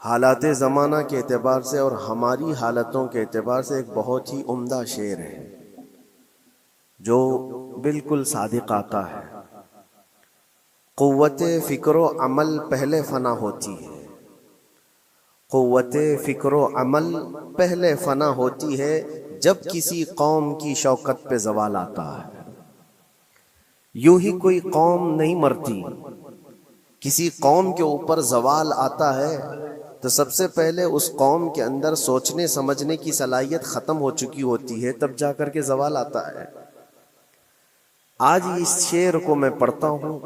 حالات زمانہ کے اعتبار سے اور ہماری حالتوں کے اعتبار سے ایک بہت ہی عمدہ شعر ہے جو بالکل صادق آتا ہے۔ قوت فکر و عمل پہلے فنا ہوتی ہے، قوت فکر و عمل پہلے فنا ہوتی ہے جب کسی قوم کی شوکت پہ زوال آتا ہے۔ یوں ہی کوئی قوم نہیں مرتی، کسی قوم کے اوپر زوال آتا ہے تو سب سے پہلے اس قوم کے اندر سوچنے سمجھنے کی صلاحیت ختم ہو چکی ہوتی ہے، تب جا کر کے زوال آتا ہے۔ آج اس شعر کو میں پڑھتا ہوں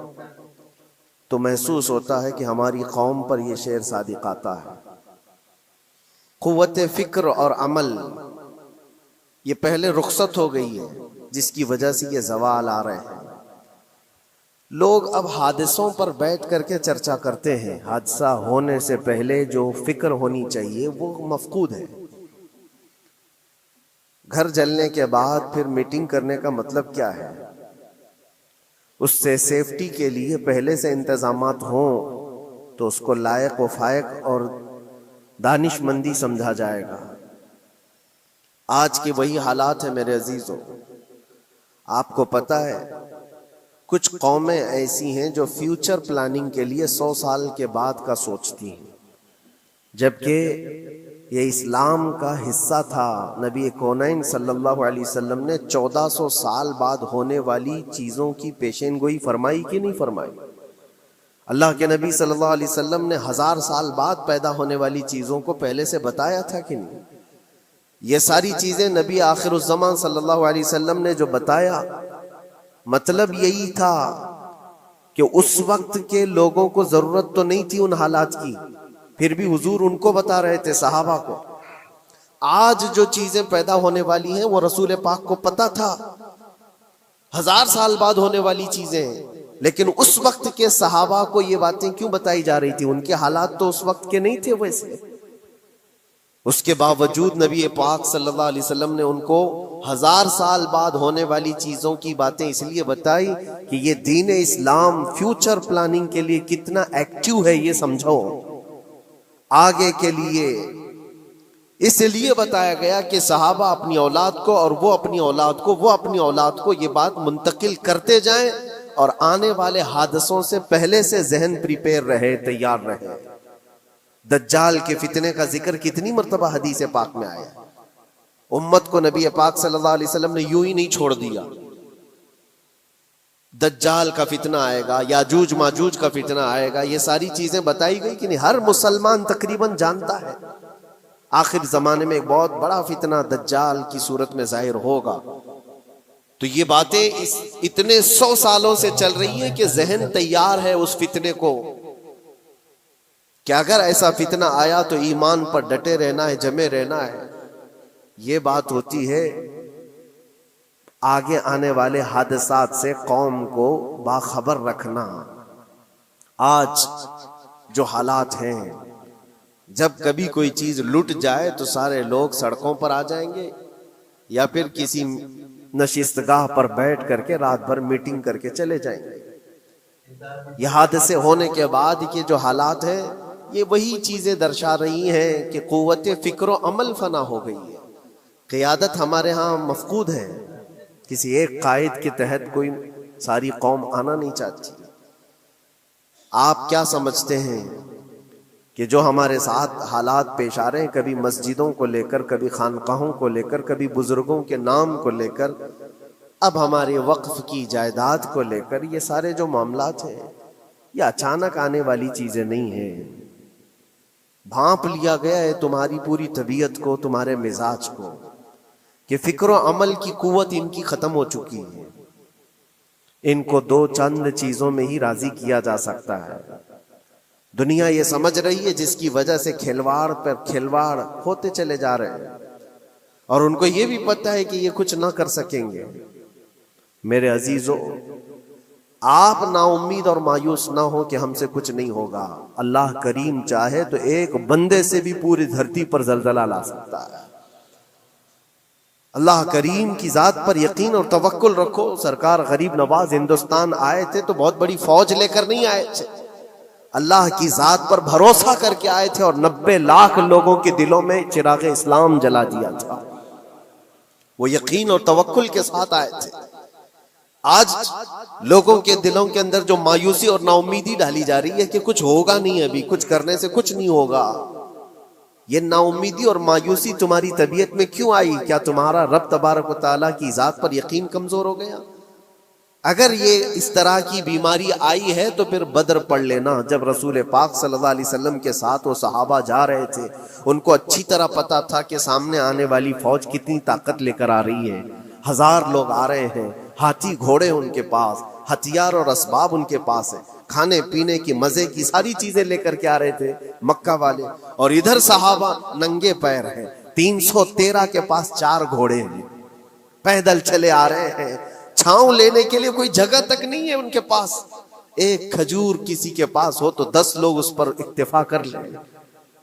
تو محسوس ہوتا ہے کہ ہماری قوم پر یہ شعر صادق آتا ہے۔ قوت فکر اور عمل یہ پہلے رخصت ہو گئی ہے، جس کی وجہ سے یہ زوال آ رہے ہیں۔ لوگ اب حادثوں پر بیٹھ کر کے چرچا کرتے ہیں، حادثہ ہونے سے پہلے جو فکر ہونی چاہیے وہ مفقود ہے۔ گھر جلنے کے بعد پھر میٹنگ کرنے کا مطلب کیا ہے؟ اس سے سیفٹی کے لیے پہلے سے انتظامات ہوں تو اس کو لائق و فائق اور دانش مندی سمجھا جائے گا۔ آج کی وہی حالات ہیں میرے عزیزوں۔ آپ کو پتہ ہے کچھ قومیں ایسی ہیں جو فیوچر پلاننگ کے لیے 100 سال کے بعد کا سوچتی ہیں، جبکہ یہ اسلام کا حصہ تھا۔ نبی کونین صلی اللہ علیہ وسلم نے 1400 سال بعد ہونے والی چیزوں کی پیشین گوئی فرمائی کہ نہیں فرمائی؟ اللہ کے نبی صلی اللہ علیہ وسلم نے 1000 سال بعد پیدا ہونے والی چیزوں کو پہلے سے بتایا تھا کہ نہیں؟ یہ ساری چیزیں نبی آخر الزمان صلی اللہ علیہ وسلم نے جو بتایا، مطلب یہی تھا کہ اس وقت کے لوگوں کو ضرورت تو نہیں تھی ان حالات کی، پھر بھی حضور ان کو بتا رہے تھے، صحابہ کو۔ آج جو چیزیں پیدا ہونے والی ہیں وہ رسول پاک کو پتا تھا، 1000 سال بعد ہونے والی چیزیں، لیکن اس وقت کے صحابہ کو یہ باتیں کیوں بتائی جا رہی تھی؟ ان کے حالات تو اس وقت کے نہیں تھے ویسے۔ اس کے باوجود نبی پاک صلی اللہ علیہ وسلم نے ان کو 1000 سال بعد ہونے والی چیزوں کی باتیں اس لیے بتائی کہ یہ دین اسلام فیوچر پلاننگ کے لیے کتنا ایکٹیو ہے یہ سمجھو، آگے کے لیے۔ اس لیے بتایا گیا کہ صحابہ اپنی اولاد کو اور وہ اپنی اولاد کو، وہ اپنی اولاد کو یہ بات منتقل کرتے جائیں اور آنے والے حادثوں سے پہلے سے ذہن پریپیئر رہے، تیار رہے۔ دجال کے فتنے کا ذکر کتنی مرتبہ حدیث پاک میں آیا۔ امت کو نبی پاک صلی اللہ علیہ وسلم نے یوں ہی نہیں چھوڑ دیا۔ دجال کا فتنہ آئے گا، یاجوج ماجوج کا فتنہ آئے گا، یہ ساری چیزیں بتائی گئی کہ نہیں؟ ہر مسلمان تقریباً جانتا ہے آخر زمانے میں ایک بہت بڑا فتنہ دجال کی صورت میں ظاہر ہوگا۔ تو یہ باتیں اتنے 100 سالوں سے چل رہی ہیں کہ ذہن تیار ہے اس فتنے کو کہ اگر ایسا فتنہ آیا تو ایمان پر ڈٹے رہنا ہے، جمے رہنا ہے۔ یہ بات ہوتی ہے آگے آنے والے حادثات سے قوم کو باخبر رکھنا۔ آج جو حالات ہیں، جب کبھی کوئی چیز لٹ جائے تو سارے لوگ سڑکوں پر آ جائیں گے یا پھر کسی نشستگاہ پر بیٹھ کر کے رات بھر میٹنگ کر کے چلے جائیں گے۔ یہ حادثے ہونے کے بعد کے جو حالات ہیں یہ وہی چیزیں درشا رہی ہیں کہ قوت فکر و عمل فنا ہو گئی ہے۔ قیادت ہمارے ہاں مفقود ہے، کسی ایک قائد کے تحت کوئی ساری قوم آنا نہیں چاہتی۔ آپ کیا سمجھتے ہیں کہ جو ہمارے ساتھ حالات پیش آ رہے ہیں، کبھی مسجدوں کو لے کر، کبھی خانقاہوں کو لے کر، کبھی بزرگوں کے نام کو لے کر، اب ہمارے وقف کی جائیداد کو لے کر، یہ سارے جو معاملات ہیں یہ اچانک آنے والی چیزیں نہیں ہیں۔ بھانپ لیا گیا ہے تمہاری پوری طبیعت کو، تمہارے مزاج کو، کہ فکر و عمل کی قوت ان کی ختم ہو چکی ہے۔ ان کو 2 چند چیزوں میں ہی راضی کیا جا سکتا ہے۔ دنیا یہ سمجھ رہی ہے، جس کی وجہ سے کھلواڑ پر کھلواڑ ہوتے چلے جا رہے ہیں، اور ان کو یہ بھی پتہ ہے کہ یہ کچھ نہ کر سکیں گے۔ میرے عزیزو، آپ نا امید اور مایوس نہ ہو کہ ہم سے کچھ نہیں ہوگا۔ اللہ کریم چاہے تو ایک بندے سے بھی پوری دھرتی پر زلزلہ لا سکتا ہے۔ اللہ کریم کی ذات پر یقین اور توکل رکھو۔ سرکار غریب نواز ہندوستان آئے تھے تو بہت بڑی فوج لے کر نہیں آئے تھے، اللہ کی ذات پر بھروسہ کر کے آئے تھے اور 90 لاکھ لوگوں کے دلوں میں چراغ اسلام جلا دیا تھا. وہ یقین اور توکل کے ساتھ آئے تھے. آج لوگوں کے دلوں کے اندر جو مایوسی اور نا امیدی ڈالی جا رہی ہے کہ کچھ ہوگا نہیں، ابھی کچھ کرنے سے کچھ نہیں ہوگا. یہ نا امیدی اور مایوسی تمہاری طبیعت میں کیوں آئی؟ کیا تمہارا رب تبارک و تعالیٰ کی ذات پر یقین کمزور ہو گیا؟ اگر یہ اس طرح کی بیماری آئی ہے تو پھر بدر پڑھ لینا. جب رسول پاک صلی اللہ علیہ وسلم کے ساتھ وہ صحابہ جا رہے تھے، ان کو اچھی طرح پتا تھا کہ سامنے آنے والی فوج کتنی طاقت لے کر آ رہی ہے. 1000 لوگ آ رہے ہیں، ہاتھی گھوڑے ان کے پاس، ہتھیار اور اسباب ان کے پاس ہے، کھانے پینے کی مزے کی ساری چیزیں لے کر کے آ رہے تھے مکہ والے. اور ادھر صحابہ ننگے پیر ہیں، 313 کے پاس 4 گھوڑے ہیں، پیدل چلے آ رہے ہیں. چھاؤں لینے کے لیے کوئی جگہ تک نہیں ہے ان کے پاس. ایک کھجور کسی کے پاس ہو تو 10 لوگ اس پر اکتفا کر لیں.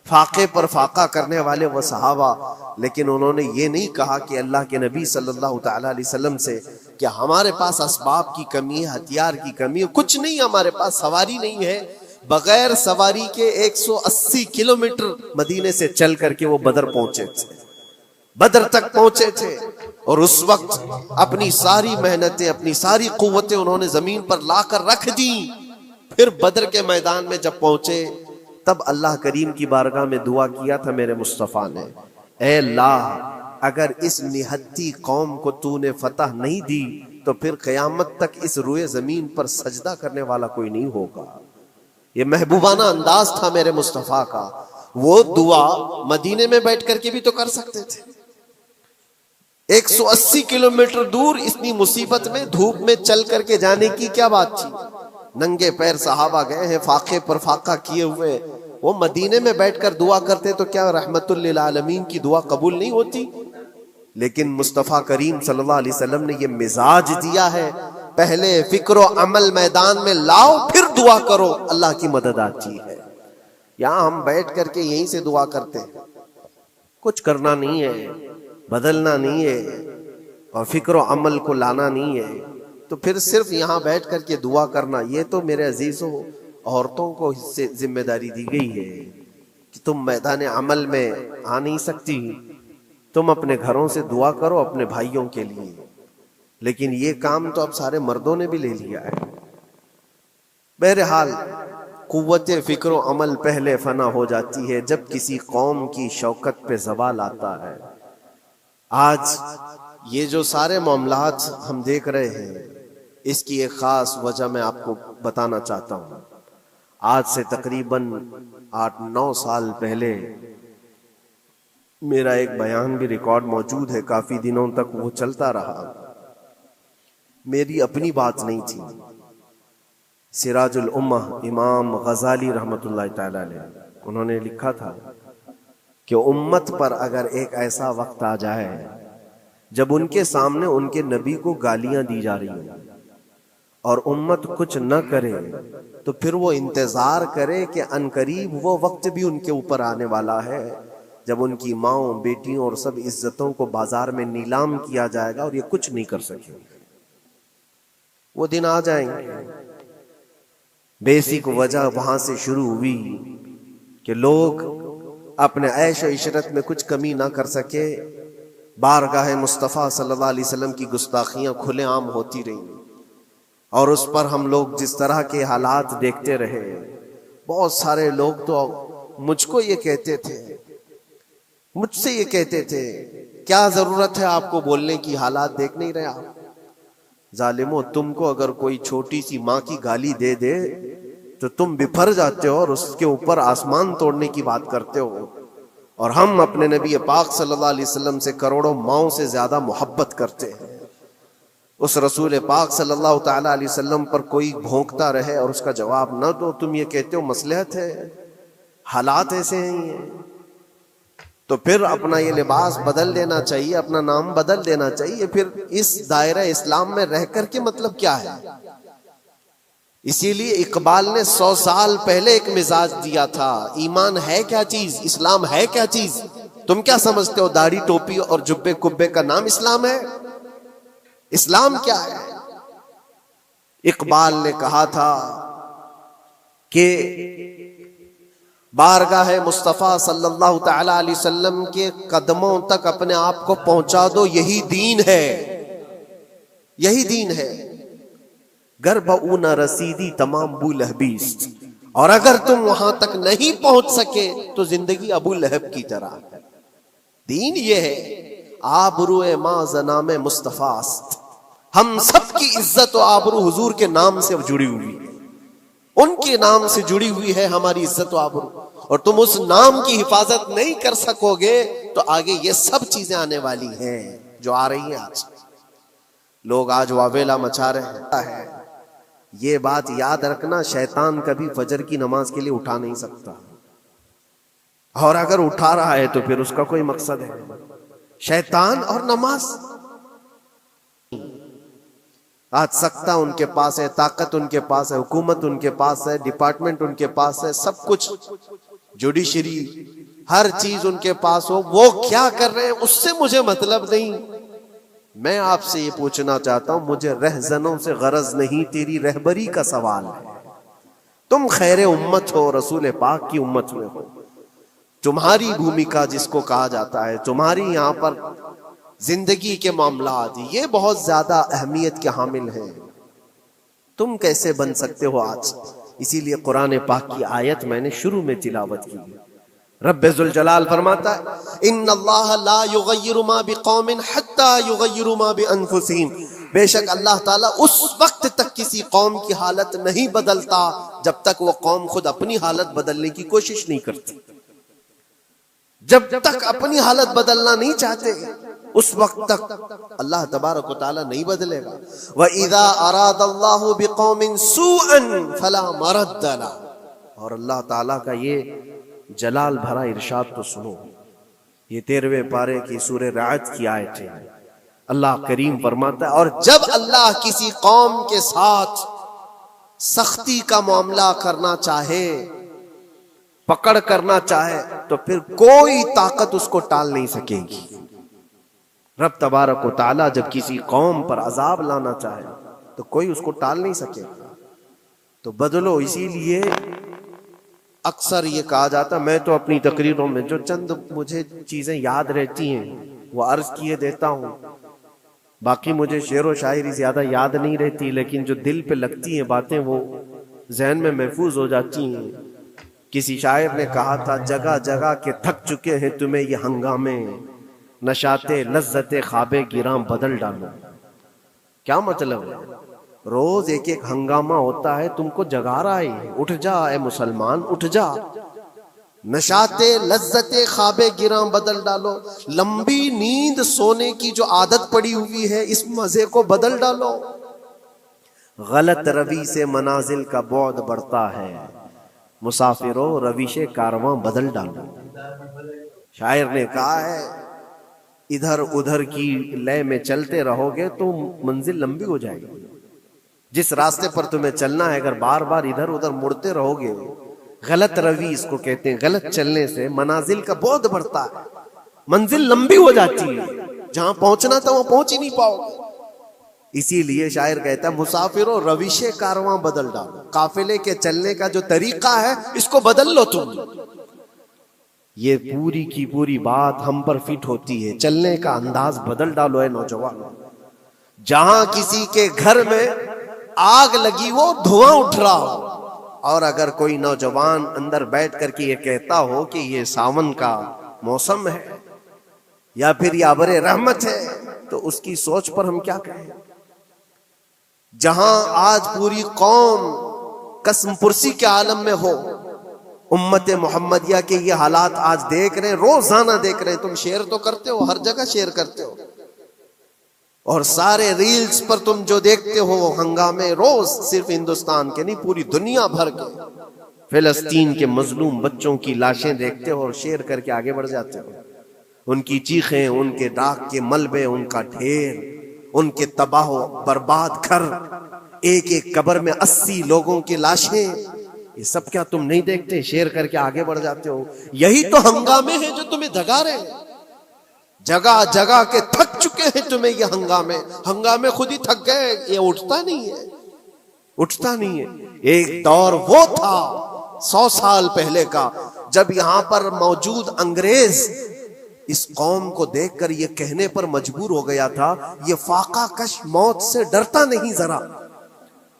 فاقے پر فاقہ کرنے والے وہ صحابہ. لیکن انہوں نے یہ نہیں کہا کہ اللہ کے نبی صلی اللہ تعالی علیہ وسلم سے کہ ہمارے پاس اسباب کی کمی ہے، ہتھیار کی کمی ہے، کچھ نہیں، ہمارے پاس سواری نہیں ہے. بغیر سواری کے 180 کلومیٹر مدینے سے چل کر کے وہ بدر پہنچے تھے، بدر تک پہنچے تھے. اور اس وقت اپنی ساری محنتیں، اپنی ساری قوتیں انہوں نے زمین پر لا کر رکھ دی. پھر بدر کے میدان میں جب پہنچے تب اللہ کریم کی بارگاہ میں دعا کیا تھا میرے مصطفیٰ نے، اے اللہ اگر اس نہتی قوم کو تو نے فتح نہیں دی تو پھر قیامت تک اس روئے زمین پر سجدہ کرنے والا کوئی نہیں ہوگا. یہ محبوبانہ انداز تھا میرے مصطفیٰ کا. وہ دعا مدینے میں بیٹھ کر کے بھی تو کر سکتے تھے. 180 کلومیٹر دور اتنی مصیبت میں دھوپ میں چل کر کے جانے کی کیا بات تھی؟ ننگے پیر صحابہ گئے ہیں، فاقے پر فاقہ کیے ہوئے. وہ مدینے میں بیٹھ کر دعا کرتے تو کیا رحمت للعالمین کی دعا قبول نہیں ہوتی؟ لیکن مصطفیٰ کریم صلی اللہ علیہ وسلم نے یہ مزاج دیا ہے، پہلے فکر و عمل میدان میں لاؤ پھر دعا کرو، اللہ کی مدد آتی ہے. یہاں ہم بیٹھ کر کے یہیں سے دعا کرتے ہیں، کچھ کرنا نہیں ہے، بدلنا نہیں ہے اور فکر و عمل کو لانا نہیں ہے، تو پھر صرف یہاں بیٹھ کر کے دعا کرنا. یہ تو میرے عزیزوں عورتوں کو اس سے ذمہ داری دی گئی ہے کہ تم میدان عمل میں آ نہیں سکتی، تم اپنے گھروں سے دعا کرو اپنے بھائیوں کے لیے. لیکن یہ کام تو اب سارے مردوں نے بھی لے لیا ہے. بہرحال قوت فکر و عمل پہلے فنا ہو جاتی ہے جب کسی قوم کی شوکت پہ زوال آتا ہے. آج یہ جو سارے معاملات ہم دیکھ رہے ہیں، اس کی ایک خاص وجہ میں آپ کو بتانا چاہتا ہوں. آج سے تقریباً 8-9 سال پہلے میرا ایک بیان بھی ریکارڈ موجود ہے، کافی دنوں تک وہ چلتا رہا. میری اپنی بات نہیں تھی. سراج الامہ امام غزالی رحمۃ اللہ تعالی علیہ، انہوں نے لکھا تھا کہ امت پر اگر ایک ایسا وقت آ جائے جب ان کے سامنے ان کے نبی کو گالیاں دی جا رہی ہیں اور امت کچھ نہ کرے، تو پھر وہ انتظار کرے کہ عنقریب وہ وقت بھی ان کے اوپر آنے والا ہے جب ان کی ماؤں، بیٹیوں اور سب عزتوں کو بازار میں نیلام کیا جائے گا اور یہ کچھ نہیں کر سکے. وہ دن آ جائیں گے. بیسک وجہ وہاں سے شروع ہوئی کہ لوگ اپنے عیش و عشرت میں کچھ کمی نہ کر سکے. بارگاہ مصطفیٰ صلی اللہ علیہ وسلم کی گستاخیاں کھلے عام ہوتی رہیں اور اس پر ہم لوگ جس طرح کے حالات دیکھتے رہے. بہت سارے لوگ تو مجھ کو یہ کہتے تھے، مجھ سے یہ کہتے تھے، کیا ضرورت ہے آپ کو بولنے کی، حالات دیکھ نہیں رہے آپ؟ ظالمو، تم کو اگر کوئی چھوٹی سی ماں کی گالی دے دے تو تم بپھر جاتے ہو اور اس کے اوپر آسمان توڑنے کی بات کرتے ہو. اور ہم اپنے نبی پاک صلی اللہ علیہ وسلم سے کروڑوں ماؤں سے زیادہ محبت کرتے ہیں. اس رسول پاک صلی اللہ تعالی علیہ وسلم پر کوئی بھونکتا رہے اور اس کا جواب نہ دو، تم یہ کہتے ہو مصلحت ہے، حالات ایسے ہیں یہ. تو پھر اپنا یہ لباس بدل دینا چاہیے، اپنا نام بدل دینا چاہیے. پھر اس دائرہ اسلام میں رہ کر کے مطلب کیا ہے؟ اسی لیے اقبال نے 100 سال پہلے ایک مزاج دیا تھا، ایمان ہے کیا چیز، اسلام ہے کیا چیز. تم کیا سمجھتے ہو داڑھی ٹوپی اور جبے کبے کا نام اسلام ہے؟ اسلام کیا ہے؟ اقبال نے کہا تھا کہ بارگاہ مصطفیٰ صلی اللہ تعالی علیہ وسلم کے قدموں تک اپنے آپ کو پہنچا دو. یہی دین ہے, یہی دین ہے. گر بہو نہ رسیدی تمام ابو لہبیست, اور اگر تم وہاں تک نہیں پہنچ سکے تو زندگی ابو لہب کی طرح. دین یہ ہے, آبرو ما زنام مصطفیٰ است. ہم سب کی عزت و آبرو حضور کے نام سے جڑی ہوئی ہے, ان کے نام سے جڑی ہوئی ہے ہماری عزت و آبرو. اور تم اس نام کی حفاظت نہیں کر سکو گے تو آگے یہ سب چیزیں آنے والی ہیں جو آ رہی ہیں. آج لوگ آج واویلا مچا رہے ہیں. یہ بات یاد رکھنا, شیطان کبھی فجر کی نماز کے لیے اٹھا نہیں سکتا, اور اگر اٹھا رہا ہے تو پھر اس کا کوئی مقصد ہے. شیطان اور نماز, آج سکتہ ان کے پاس ہے, طاقت ان کے پاس ہے, حکومت ان کے پاس ہے, ڈپارٹمنٹ ان کے پاس ہے, سب کچھ, جوڈیشری, ہر چیز ان کے پاس ہو. وہ کیا کر رہے ہیں اس سے مجھے مطلب نہیں. میں آپ سے یہ پوچھنا چاہتا ہوں, مجھے رہزنوں سے غرض نہیں, تیری رہبری کا سوال ہے. تم خیر امت ہو, رسول پاک کی امت میں ہو. تمہاری بھومکا جس کو کہا جاتا ہے, تمہاری یہاں پر زندگی کے معاملات, یہ بہت زیادہ اہمیت کے حامل ہیں. تم کیسے بن سکتے ہو آج؟ اسی لیے قرآن پاک کی آیت میں نے شروع میں تلاوت کی. رب ذوالجلال فرماتا ہے ان اللہ لا یغیر ما بقوم حتی یغیروا ما بانفسہم. بے شک اللہ تعالیٰ اس وقت تک کسی قوم کی حالت نہیں بدلتا جب تک وہ قوم خود اپنی حالت بدلنے کی کوشش نہیں کرتی. جب تک اپنی حالت بدلنا نہیں چاہتے اس وقت تک اللہ تبارک و تعالیٰ نہیں بدلے گا. وَإِذَا أَرَادَ اللَّهُ بِقَوْمٍ سُوءًا فَلَا مَرَدَّ لَهُ. اور اللہ تعالیٰ کا یہ جلال بھرا ارشاد تو سنو, یہ 13ویں پارے کی سورہ رعد کی آیت ہے. اللہ کریم فرماتا ہے, اور جب اللہ کسی قوم کے ساتھ سختی کا معاملہ کرنا چاہے, پکڑ کرنا چاہے, تو پھر کوئی طاقت اس کو ٹال نہیں سکے گی. رب تبارک و تعالیٰ جب کسی قوم پر عذاب لانا چاہے تو کوئی اس کو ٹال نہیں سکے. تو بدلو. اسی لیے اکثر یہ کہا جاتا, میں تو اپنی تقریروں میں جو چند مجھے چیزیں یاد رہتی ہیں وہ عرض کیے دیتا ہوں. باقی مجھے شعر و شاعری زیادہ یاد نہیں رہتی, لیکن جو دل پہ لگتی ہیں باتیں وہ ذہن میں محفوظ ہو جاتی ہیں. کسی شاعر نے کہا تھا, جگہ جگہ کے تھک چکے ہیں تمہیں یہ ہنگامے, نشاتے لذت خواب گراں بدل ڈالو. کیا مطلب ہے؟ روز ایک ایک ہنگامہ ہوتا ہے, تم کو جگا رہا ہے. اٹھ جا اے مسلمان, اٹھ جا. نشاتے لذت خواب گراں بدل ڈالو. لمبی نیند سونے کی جو عادت پڑی ہوئی ہے اس مزے کو بدل ڈالو. غلط روی سے منازل کا بعد بڑھتا ہے, مسافروں رویش کارواں بدل ڈالو. شاعر نے کہا ہے ادھر ادھر کی لے میں چلتے رہو گے تو منزل لمبی ہو جائے گی. جس راستے پر تمہیں چلنا ہے اگر بار بار ادھر ادھر مڑتے رہو گے, غلط روی اس کو کہتے ہیں, غلط چلنے سے منازل کا بعد بڑھتا ہے, منزل لمبی ہو جاتی ہے, جہاں پہنچنا تھا وہاں پہنچ ہی نہیں پاؤ گے. اسی لیے شاعر کہتا ہے مسافروں رویش کارواں بدل ڈالو. قافلے کے چلنے کا جو طریقہ ہے اس کو بدل لو تم. یہ پوری کی پوری بات ہم پر فٹ ہوتی ہے. چلنے کا انداز بدل ڈالو اے نوجوان. جہاں کسی کے گھر میں آگ لگی ہو, دھواں اٹھ رہا ہو, اور اگر کوئی نوجوان اندر بیٹھ کر کے یہ کہتا ہو کہ یہ ساون کا موسم ہے یا پھر یہ ابر رحمت ہے, تو اس کی سوچ پر ہم کیا کہیں. جہاں آج پوری قوم قسم پرسی کے عالم میں ہو, امت محمدیہ کے یہ حالات آج دیکھ رہے ہیں, روزانہ دیکھ رہے ہیں. تم شیئر تو کرتے ہو, ہر جگہ شیئر کرتے ہو, اور سارے ریلز پر تم جو دیکھتے ہو ہنگامے روز, صرف ہندوستان کے نہیں پوری دنیا بھر کے فلسطین کے مظلوم بچوں کی لاشیں دیکھتے ہو اور شیئر کر کے آگے بڑھ جاتے ہو. ان کی چیخیں, ان کے راکھ کے ملبے, ان کا ڈھیر, ان کے تباہ و برباد گھر, ایک ایک قبر میں 80 لوگوں کی لاشیں, یہ سب کیا تم نہیں دیکھتے؟ شیئر کر کے آگے بڑھ جاتے ہو. یہی تو ہنگامے ہیں جو تمہیں دھگا رہے ہیں. جگہ جگہ کے تھک چکے ہیں تمہیں یہ ہنگامے. ہنگامے خود ہی تھک گئے, یہ اٹھتا نہیں ہے. اٹھتا نہیں ہے۔ ایک دور وہ تھا 100 سال پہلے کا جب یہاں پر موجود انگریز اس قوم کو دیکھ کر یہ کہنے پر مجبور ہو گیا تھا یہ فاقہ کش موت سے ڈرتا نہیں ذرا،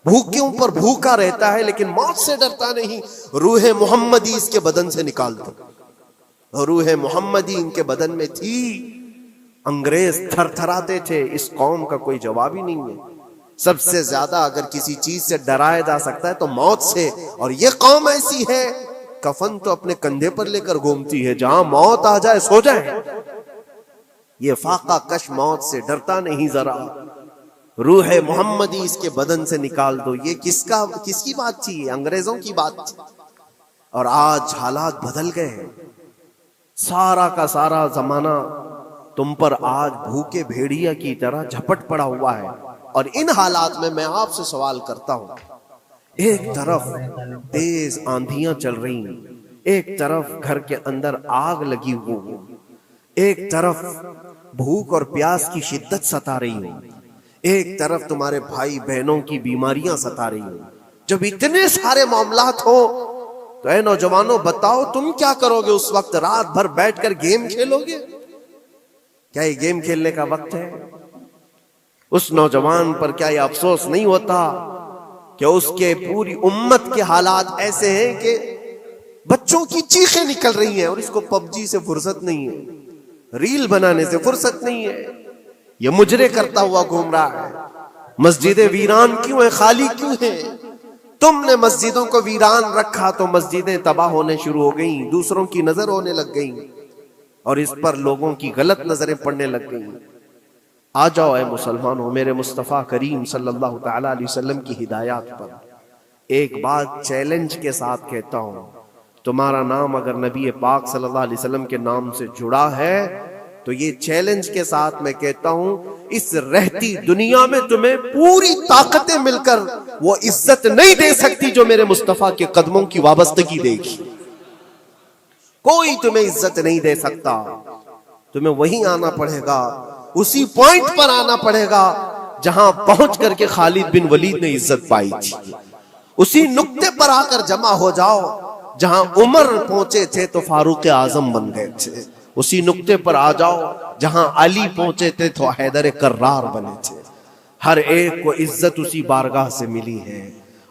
بھوکیوں پر بھوکا رہتا ہے لیکن موت سے ڈرتا نہیں، روح محمدی اس کے بدن سے نکال دو۔ روح محمدی ان کے بدن میں تھی، انگریز تھر تھراتے تھے، اس قوم کا کوئی جواب ہی نہیں ہے۔ سب سے زیادہ اگر کسی چیز سے ڈرایا جا سکتا ہے تو موت سے، اور یہ قوم ایسی ہے کفن تو اپنے کندھے پر لے کر گھومتی ہے، جہاں موت آ جائے سو جائے۔ یہ فاقہ کش موت سے ڈرتا نہیں ذرا، روح محمدی اس کے بدن سے نکال دو۔ یہ کس کی بات تھی؟ انگریزوں کی بات تھی۔ اور آج حالات بدل گئے ہیں، سارا کا سارا زمانہ تم پر آج بھوکے بھیڑیا کی طرح جھپٹ پڑا ہوا ہے۔ اور ان حالات میں آپ سے سوال کرتا ہوں، ایک طرف تیز آندھیاں چل رہی ہیں، ایک طرف گھر کے اندر آگ لگی ہوئی، ایک طرف بھوک اور پیاس کی شدت ستا رہی ہے، ایک طرف تمہارے بھائی بہنوں کی بیماریاں ستا رہی ہیں۔ جب اتنے سارے معاملات ہو تو اے نوجوانوں بتاؤ تم کیا کرو گے اس وقت؟ رات بھر بیٹھ کر گیم کھیلو گے؟ کیا یہ گیم کھیلنے کا وقت ہے؟ اس نوجوان پر کیا یہ افسوس نہیں ہوتا کہ اس کے پوری امت کے حالات ایسے ہیں کہ بچوں کی چیخیں نکل رہی ہیں اور اس کو پب جی سے فرصت نہیں ہے، ریل بنانے سے فرصت نہیں ہے، یہ مجرے کرتا ہوا گھوم رہا ہے۔ مسجدیں ویران کیوں ہیں؟ خالی کیوں ہیں؟ تم نے مسجدوں کو ویران رکھا تو مسجدیں تباہ ہونے شروع ہو گئیں، دوسروں کی نظر ہونے لگ گئیں اور اس پر لوگوں کی غلط نظریں پڑنے لگ گئیں۔ آ جاؤ اے مسلمانوں، میرے مصطفیٰ کریم صلی اللہ تعالی علیہ وسلم کی ہدایات پر ایک بات چیلنج کے ساتھ کہتا ہوں، تمہارا نام اگر نبی پاک صلی اللہ علیہ وسلم کے نام سے جڑا ہے تو یہ چیلنج کے ساتھ میں کہتا ہوں اس رہتی دنیا میں تمہیں پوری طاقتیں مل کر وہ عزت نہیں دے سکتی جو میرے مصطفیٰ کے قدموں کی وابستگی دے گی۔ کوئی تمہیں عزت نہیں دے سکتا، تمہیں وہیں آنا پڑے گا، اسی پوائنٹ پر آنا پڑے گا جہاں پہنچ کر کے خالد بن ولید نے عزت پائی تھی، اسی نقطے پر آ کر جمع ہو جاؤ جہاں عمر پہنچے تھے تو فاروق اعظم بن گئے تھے، اسی نقطے پر آ جاؤ جہاں علی پہنچے تھے تو حیدر کرار بنے تھے۔ ہر ایک کو عزت اسی بارگاہ سے ملی ہے،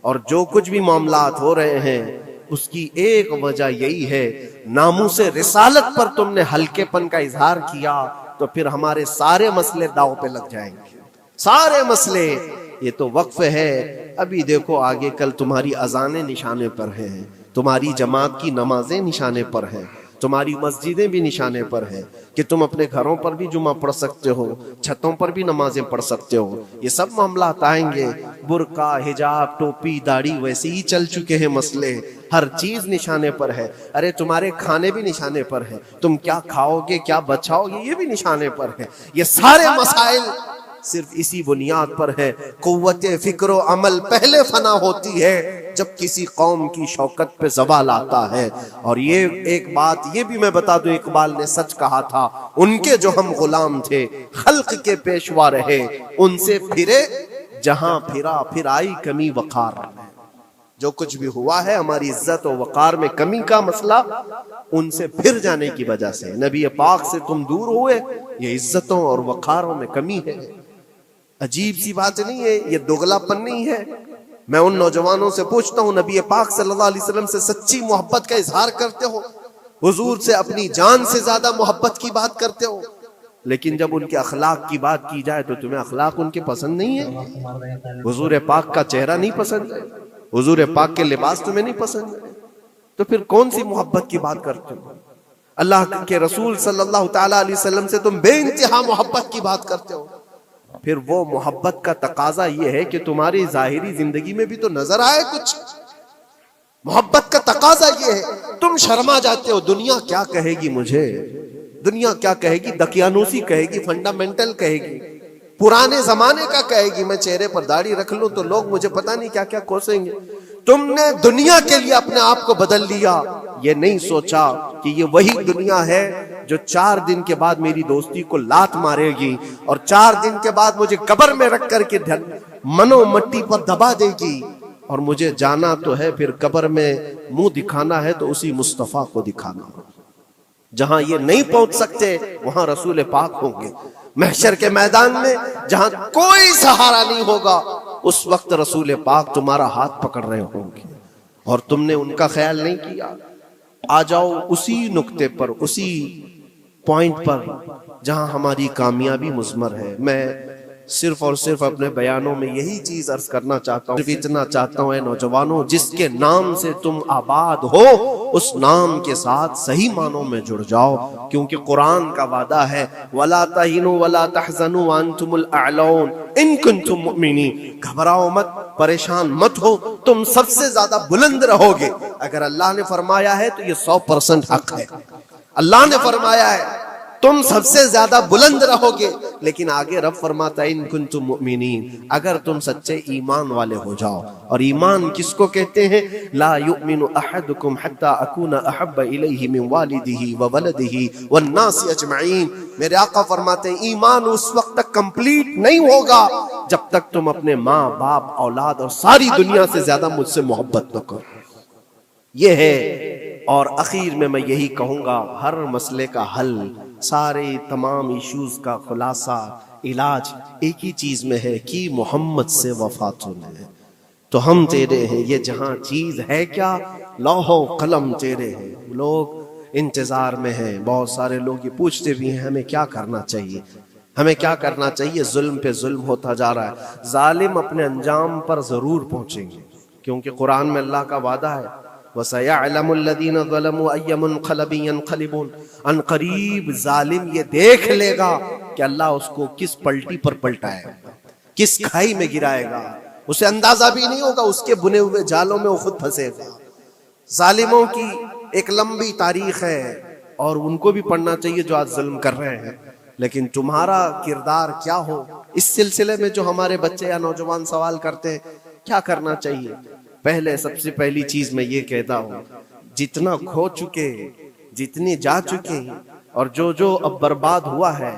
اور جو کچھ بھی معاملات ہو رہے ہیں اس کی ایک وجہ یہی ہے، ناموس رسالت پر تم نے ہلکے پن کا اظہار کیا تو پھر ہمارے سارے مسئلے داؤ پہ لگ جائیں گے، سارے مسئلے۔ یہ تو وقف ہے، ابھی دیکھو آگے کل تمہاری اذانیں نشانے پر ہیں، تمہاری جماعت کی نمازیں نشانے پر ہیں، تمہاری مسجدیں بھی نشانے پر ہیں کہ تم اپنے گھروں پر بھی جمعہ پڑھ سکتے ہو، چھتوں پر بھی نمازیں پڑھ سکتے ہو۔ یہ سب معاملات آئیں گے، برقع، حجاب، ٹوپی، داڑھی ویسے ہی چل چکے ہیں مسئلے، ہر چیز نشانے پر ہے۔ ارے تمہارے کھانے بھی نشانے پر ہے، تم کیا کھاؤ گے، کیا بچاؤ گے، یہ بھی نشانے پر ہے۔ یہ سارے مسائل صرف اسی بنیاد پر ہے، قوت فکر و عمل پہلے فنا ہوتی ہے جب کسی قوم کی شوکت پہ زوال آتا ہے۔ اور یہ ایک بات یہ بھی میں بتا دوں، اقبال نے سچ کہا تھا، ان کے جو ہم غلام تھے خلق کے پیشوا رہے، ان سے پھرے جہاں پھرا پھر آئی کمی وقار۔ جو کچھ بھی ہوا ہے ہماری عزت و وقار میں کمی کا مسئلہ ان سے پھر جانے کی وجہ سے، نبی پاک سے تم دور ہوئے، یہ عزتوں اور وقاروں میں کمی ہے۔ عجیب سی بات نہیں ہے، یہ دوگلا پن نہیں ہے۔ میں ان نوجوانوں سے پوچھتا ہوں، نبی پاک صلی اللہ علیہ وسلم سے سچی محبت کا اظہار کرتے ہو، حضور سے اپنی جان سے زیادہ محبت کی بات کرتے ہو، لیکن جب ان کے اخلاق کی بات کی جائے تو تمہیں اخلاق ان کے پسند نہیں ہے، حضور پاک کا چہرہ نہیں پسند ہے، حضور پاک کے لباس تمہیں نہیں پسند ہے، تو پھر کون سی محبت کی بات کرتے ہو؟ اللہ کے رسول صلی اللہ تعالی علیہ وسلم سے تم بے انتہا محبت کی بات کرتے ہو، پھر وہ محبت کا تقاضا یہ ہے کہ تمہاری ظاہری زندگی میں بھی تو نظر آئے کچھ۔ محبت کا تقاضا یہ ہے، تم شرما جاتے ہو، دنیا کیا کہے گی مجھے، دنیا کیا کہے گی، دقیانوسی کہے گی، فنڈامنٹل کہے گی، پرانے زمانے کا کہے گی، میں چہرے پر داڑھی رکھ لوں تو لوگ مجھے پتہ نہیں کیا کیا کوسیں گے۔ تم نے دنیا کے لیے اپنے آپ کو بدل لیا، یہ نہیں سوچا کہ یہ وہی دنیا ہے جو 4 دن کے بعد میری دوستی کو لات مارے گی اور 4 دن کے بعد مجھے قبر میں رکھ کر کے منو مٹی پر دبا دے گی۔ اور مجھے جانا تو ہے، پھر قبر میں منہ دکھانا ہے تو اسی مصطفیٰ کو دکھانا. جہاں یہ نہیں پہنچ سکتے وہاں رسول پاک ہوں گے. محشر کے میدان میں جہاں کوئی سہارا نہیں ہوگا اس وقت رسول پاک تمہارا ہاتھ پکڑ رہے ہوں گے اور تم نے ان کا خیال نہیں کیا. آ جاؤ اسی نقطے پر، اسی پوائنٹ پر جہاں ہماری کامیابی مضمر ہے. میں صرف اور صرف اپنے بیانوں میں یہی چیز عرض کرنا چاہتا ہوں، صرف اتنا چاہتا ہوں اے نوجوانوں، جس کے نام سے تم آباد ہو اس نام کے ساتھ صحیح معنوں میں جڑ جاؤ، کیونکہ قرآن کا وعدہ ہے وَلَا تَهِنُوا وَلَا تَحْزَنُوا وَأَنْتُمُ الْأَعْلَوْنَ إِن كُنتُم مُؤْمِنِينَ. گھبراؤ مت، پریشان مت ہو، تم سب سے زیادہ بلند رہو گے. اگر اللہ نے فرمایا ہے تو یہ 100% حق ہے. اللہ نے فرمایا ہے تم سب سے زیادہ بلند رہو گے، لیکن آگے رب فرماتا ہے ان کنتم مؤمنین، اگر تم سچے ایمان والے ہو جاؤ. اور ایمان کس کو کہتے ہیں؟ لا یؤمن احدکم حتی اکون احب الیہ من والدہ وولدہ والناس اجمعین. میرے آقا فرماتے ہیں ایمان اس وقت تک کمپلیٹ نہیں ہوگا جب تک تم اپنے ماں باپ اولاد اور ساری دنیا سے زیادہ مجھ سے محبت نہ کرو. یہ ہے. اور اخیر میں یہی کہوں گا، ہر مسئلے کا حل، سارے تمام ایشوز کا خلاصہ، علاج ایک ہی چیز میں ہے کہ محمد سے وفا ہونا ہے. تو ہم تیرے ہیں، یہ جہاں چیز ہے کیا، لوح و قلم تیرے ہیں. لوگ انتظار میں ہیں، بہت سارے لوگ یہ پوچھتے بھی ہیں ہمیں کیا کرنا چاہیے، ہمیں کیا کرنا چاہیے. ظلم پہ ظلم ہوتا جا رہا ہے. ظالم اپنے انجام پر ضرور پہنچیں گے، کیونکہ قرآن میں اللہ کا وعدہ ہے وَسَيَعْلَمُ الَّذِينَ ظَلَمُوا أَيَّ مُنْقَلَبٍ يَنْقَلِبُونَ. ان قریب ظالم یہ دیکھ لے گا کہ اللہ اس کو کس پلٹی پر پلٹائے گا، کس کھائی میں گرائے گا. اسے اندازہ بھی نہیں ہوگا، اس کے بنے ہوئے جالوں میں وہ خود پھنسے گا. ظالموں کی ایک لمبی تاریخ ہے اور ان کو بھی پڑھنا چاہیے جو آج ظلم کر رہے ہیں. لیکن تمہارا کردار کیا ہو، اس سلسلے میں جو ہمارے بچے یا نوجوان سوال کرتے ہیں کیا کرنا چاہیے. پہلے سب سے پہلی چیز میں یہ کہتا ہوں، جتنا کھو چکے، جتنے جا چکے اور جو اب برباد ہوا ہے،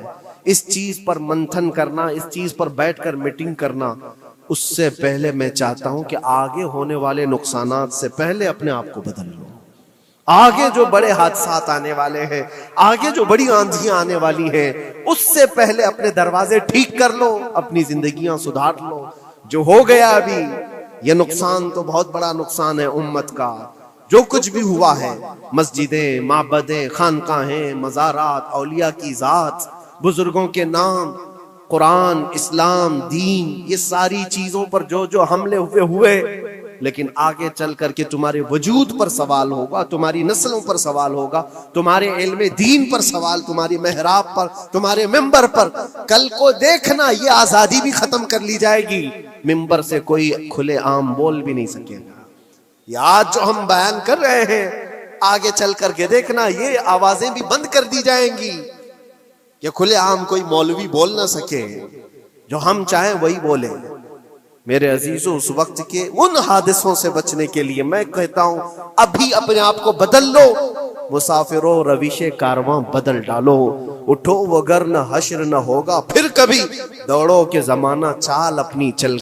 اس چیز پر منتھن کرنا، اس چیز پر بیٹھ کر میٹنگ کرنا، اس سے پہلے میں چاہتا ہوں کہ آگے ہونے والے نقصانات سے پہلے اپنے آپ کو بدل لو. آگے جو بڑے حادثات آنے والے ہیں، آگے جو بڑی آندھیاں آنے والی ہیں، اس سے پہلے اپنے دروازے ٹھیک کر لو، اپنی زندگیاں سدھار لو. جو ہو گیا ابھی یہ نقصان تو بہت بڑا نقصان ہے امت کا. جو کچھ بھی ہوا ہے، مسجدیں، معبدیں، خانقاہیں، مزارات، اولیاء کی ذات، بزرگوں کے نام، قرآن، اسلام، دین، یہ ساری چیزوں پر جو حملے ہوئے، لیکن آگے چل کر کے تمہارے وجود پر سوال ہوگا، تمہاری نسلوں پر سوال ہوگا، تمہارے علم دین پر سوال، تمہاری محراب پر، تمہارے ممبر پر. کل کو دیکھنا یہ آزادی بھی ختم کر لی جائے گی، ممبر سے کوئی کھلے عام بول بھی نہیں سکے گا. یہ آج جو ہم بیان کر رہے ہیں آگے چل کر کے دیکھنا یہ آوازیں بھی بند کر دی جائیں گی کہ کھلے عام کوئی مولوی بول نہ سکے، جو ہم چاہیں وہی بولے. میرے عزیزوں، اس وقت کے ان حادثوں سے بچنے کے لیے میں کہتا ہوں ابھی اپنے آپ کو بدل لو. مسافروں رویش کارواں بدل ڈالو، اٹھو وگر نہ حشر نہ ہوگا پھر کبھی، دوڑو کہ زمانہ چال اپنی چل